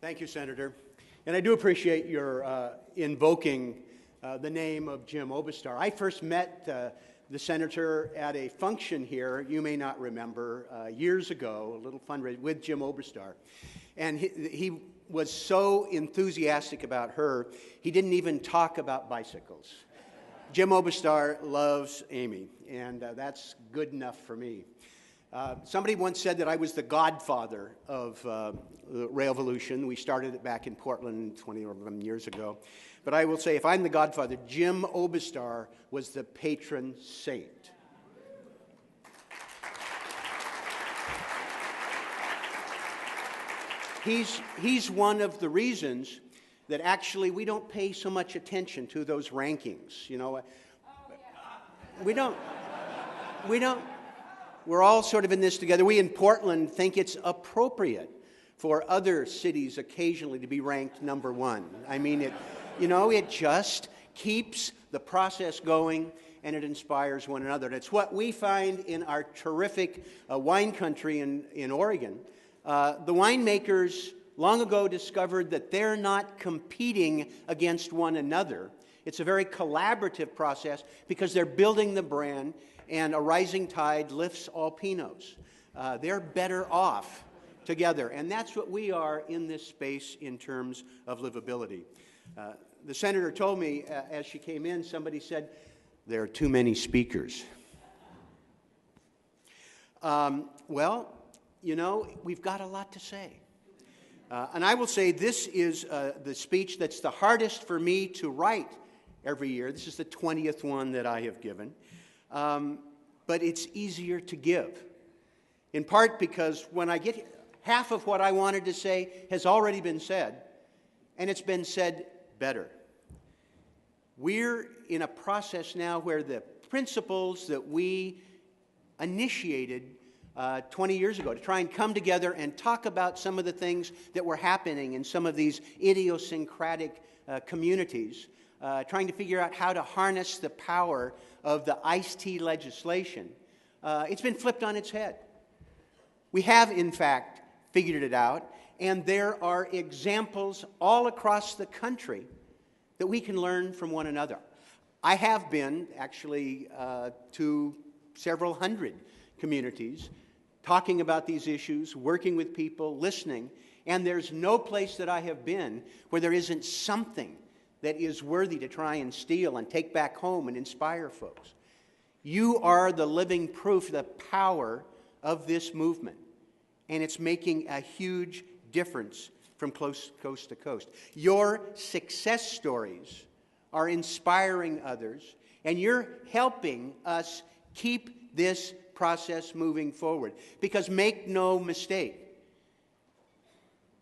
Thank you, Senator. And I do appreciate your invoking the name of Jim Oberstar. I first met the Senator at a function here, you may not remember, years ago, a little fundraiser with Jim Oberstar. And he was so enthusiastic about her, he didn't even talk about bicycles. Jim Oberstar loves Amy, and that's good enough for me. Somebody once said that I was the godfather of Rail Volution. We started it back in Portland 20 or 11 years ago. But I will say, if I'm the godfather, Jim Oberstar was the patron saint. He's one of the reasons that actually we don't pay so much attention to those rankings. You know, we don't. We're all sort of in this together. We in Portland think it's appropriate for other cities occasionally to be ranked number one. I mean, it just keeps the process going, and it inspires one another. And it's what we find in our terrific wine country in Oregon. The winemakers long ago discovered that they're not competing against one another. It's a very collaborative process because they're building the brand, and a rising tide lifts all Pinots. They're better off together, and that's what we are in this space in terms of livability. The Senator told me as she came in, somebody said, there are too many speakers. Well, you know, we've got a lot to say. And I will say this is the speech that's the hardest for me to write every year. This is the 20th one that I have given. But it's easier to give, in part because when I get half of what I wanted to say has already been said, and it's been said better. We're in a process now where the principles that we initiated 20 years ago to try and come together and talk about some of the things that were happening in some of these idiosyncratic communities, trying to figure out how to harness the power of the iced tea legislation, it's been flipped on its head. We have, in fact, figured it out, and there are examples all across the country that we can learn from one another. I have been, actually, to several hundred communities, talking about these issues, working with people, listening, and there's no place that I have been where there isn't something that is worthy to try and steal and take back home and inspire folks. You are the living proof, the power of this movement, and it's making a huge difference from coast to coast. Your success stories are inspiring others, and you're helping us keep this process moving forward. Because make no mistake,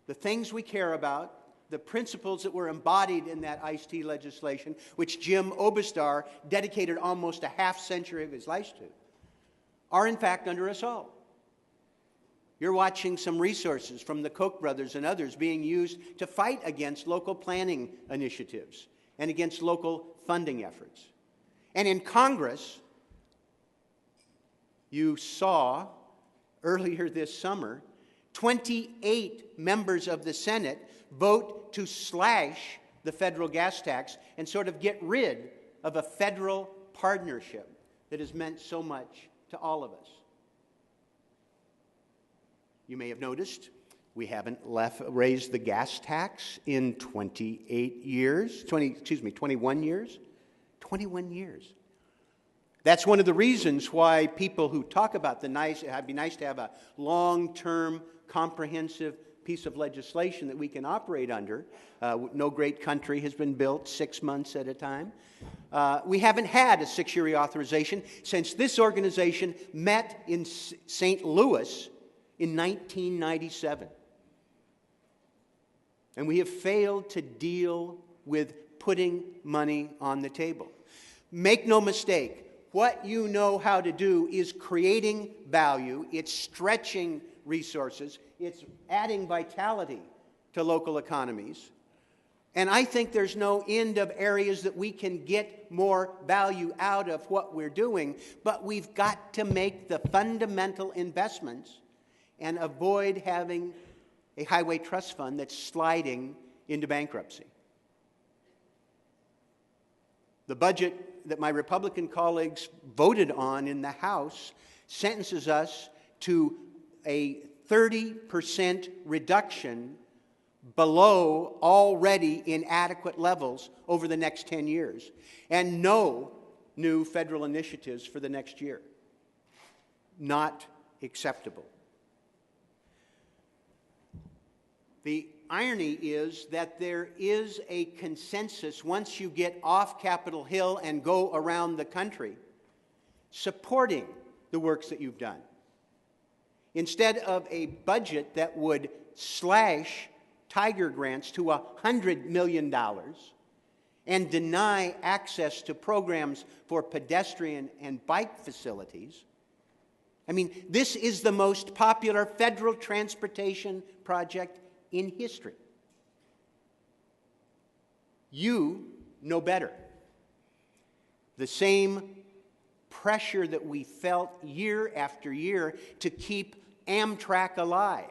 the things we care about, the principles that were embodied in that iced tea legislation, which Jim Oberstar dedicated almost a half-century of his life to, are in fact under assault. You're watching some resources from the Koch brothers and others being used to fight against local planning initiatives and against local funding efforts. And in Congress, you saw earlier this summer 28 members of the Senate vote to slash the federal gas tax and sort of get rid of a federal partnership that has meant so much to all of us. You may have noticed we haven't raised the gas tax in 21 years. 21 years. That's one of the reasons why people who talk about it'd be nice to have a long-term, comprehensive piece of legislation that we can operate under. No great country has been built 6 months at a time. We haven't had a 6-year reauthorization since this organization met in St. Louis in 1997. And we have failed to deal with putting money on the table. Make no mistake, what you know how to do is creating value, it's stretching resources, it's adding vitality to local economies. And I think there's no end of areas that we can get more value out of what we're doing, but we've got to make the fundamental investments and avoid having a highway trust fund that's sliding into bankruptcy. The budget that my Republican colleagues voted on in the House sentences us to a 30% reduction below already inadequate levels over the next 10 years, and no new federal initiatives for the next year. Not acceptable. The irony is that there is a consensus once you get off Capitol Hill and go around the country supporting the works that you've done. Instead of a budget that would slash Tiger grants to $100 million and deny access to programs for pedestrian and bike facilities. I mean, this is the most popular federal transportation project in history. You know better. The same pressure that we felt year after year to keep Amtrak alive.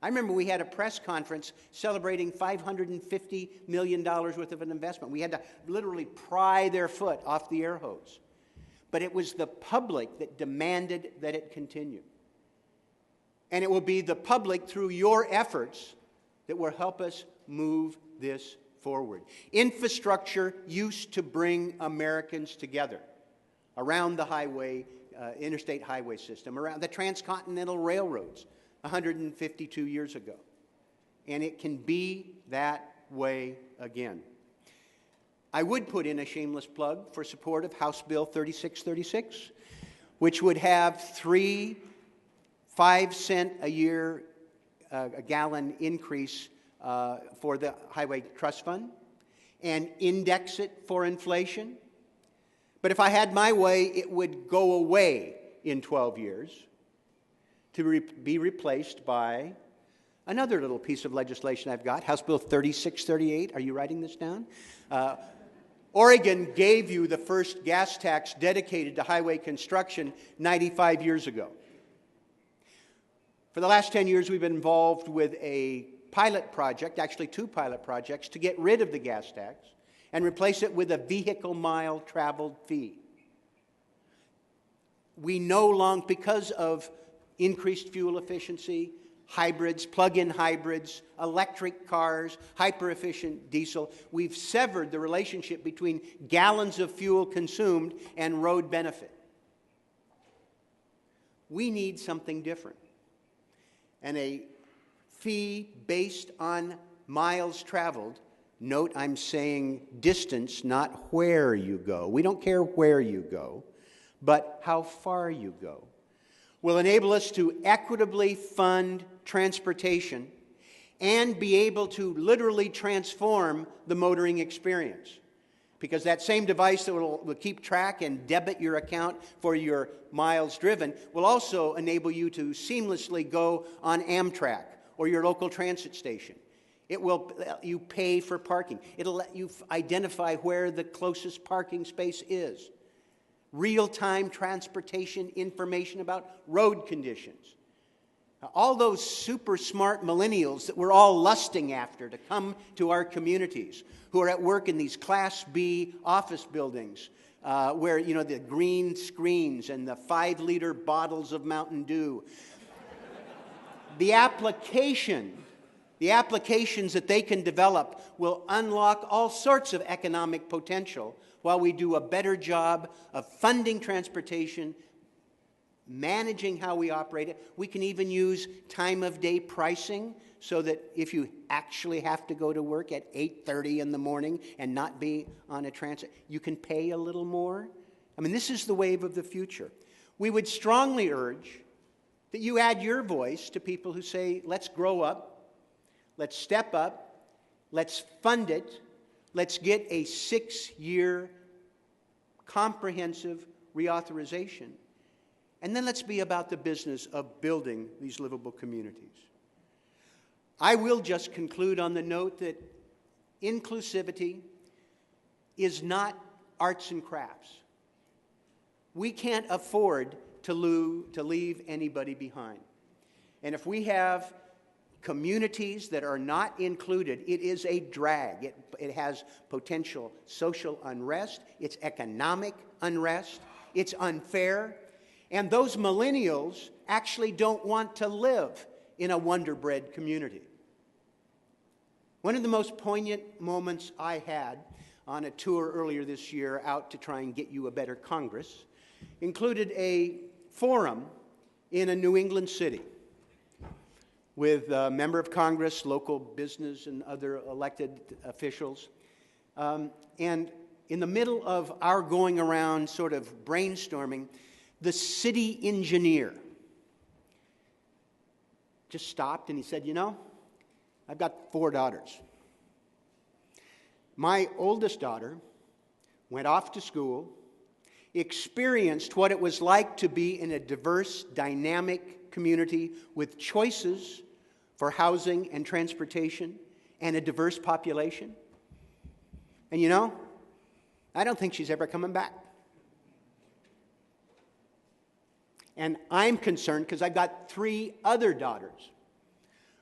I remember we had a press conference celebrating $550 million worth of an investment. We had to literally pry their foot off the air hose. But it was the public that demanded that it continue. And it will be the public, through your efforts, that will help us move this forward. Infrastructure used to bring Americans together around the highway, interstate highway system, around the transcontinental railroads 152 years ago. And it can be that way again. I would put in a shameless plug for support of House Bill 3636, which would have 3 5-cent a year a gallon increase for the Highway Trust Fund and index it for inflation. But if I had my way, it would go away in 12 years to be replaced by another little piece of legislation I've got, House Bill 3638. Are you writing this down? Oregon gave you the first gas tax dedicated to highway construction 95 years ago. For the last 10 years, we've been involved with a pilot project, actually 2 pilot projects, to get rid of the gas tax and replace it with a vehicle mile traveled fee. We no longer, because of increased fuel efficiency, hybrids, plug-in hybrids, electric cars, hyper-efficient diesel, we've severed the relationship between gallons of fuel consumed and road benefit. We need something different. And a fee based on miles traveled, note I'm saying distance, not where you go. We don't care where you go, but how far you go, will enable us to equitably fund transportation and be able to literally transform the motoring experience. Because that same device that will keep track and debit your account for your miles driven will also enable you to seamlessly go on Amtrak or your local transit station. It will let you pay for parking. It'll let you identify where the closest parking space is. Real-time transportation information about road conditions. All those super smart millennials that we're all lusting after to come to our communities, who are at work in these Class B office buildings, where, you know, the green screens and the 5-liter bottles of Mountain Dew. The applications that they can develop will unlock all sorts of economic potential while we do a better job of funding transportation, managing how we operate it. We can even use time-of-day pricing so that if you actually have to go to work at 8:30 in the morning and not be on a transit, you can pay a little more. I mean, this is the wave of the future. We would strongly urge that you add your voice to people who say, let's grow up, let's step up, let's fund it, let's get a 6-year comprehensive reauthorization. And then let's be about the business of building these livable communities. I will just conclude on the note that inclusivity is not arts and crafts. We can't afford to leave anybody behind. And if we have communities that are not included, it is a drag. It has potential social unrest, it's economic unrest, it's unfair, and those millennials actually don't want to live in a Wonder Bread community. One of the most poignant moments I had on a tour earlier this year out to try and get you a better Congress included a forum in a New England city with a member of Congress, local business, and other elected officials. And in the middle of our going around sort of brainstorming, the city engineer just stopped and he said, you know, I've got 4 daughters. My oldest daughter went off to school, experienced what it was like to be in a diverse, dynamic community with choices for housing and transportation and a diverse population. And you know, I don't think she's ever coming back. And I'm concerned because I've got 3 other daughters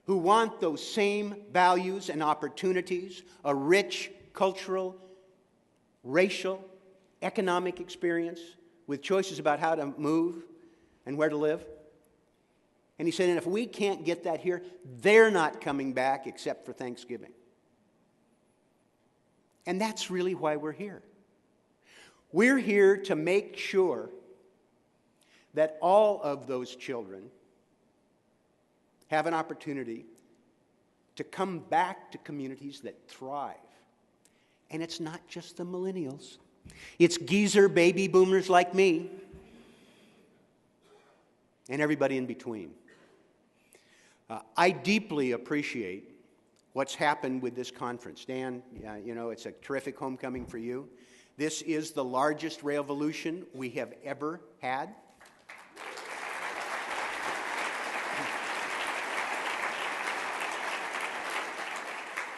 who want those same values and opportunities, a rich cultural, racial, economic experience with choices about how to move and where to live. And he said, and if we can't get that here, they're not coming back except for Thanksgiving. And that's really why we're here. We're here to make sure that all of those children have an opportunity to come back to communities that thrive. And it's not just the millennials. It's geezer baby boomers like me and everybody in between. I deeply appreciate what's happened with this conference. Dan, you know, it's a terrific homecoming for you. This is the largest Rail Volution we have ever had.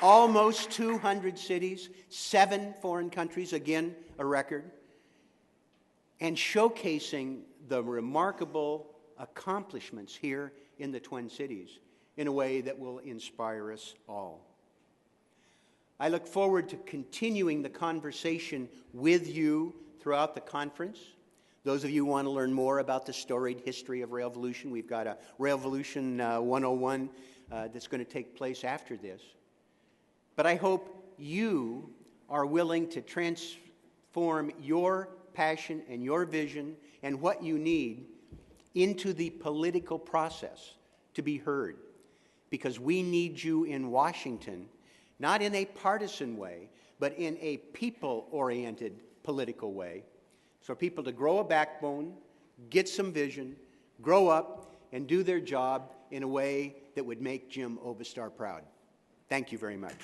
Almost 200 cities, 7 foreign countries, again, a record, and showcasing the remarkable accomplishments here in the Twin Cities in a way that will inspire us all. I look forward to continuing the conversation with you throughout the conference. Those of you who want to learn more about the storied history of Rail Volution, we've got a Rail Volution 101 that's going to take place after this. But I hope you are willing to transform your passion and your vision and what you need into the political process to be heard. Because we need you in Washington, not in a partisan way, but in a people-oriented political way, for people to grow a backbone, get some vision, grow up, and do their job in a way that would make Jim Obastar proud. Thank you very much.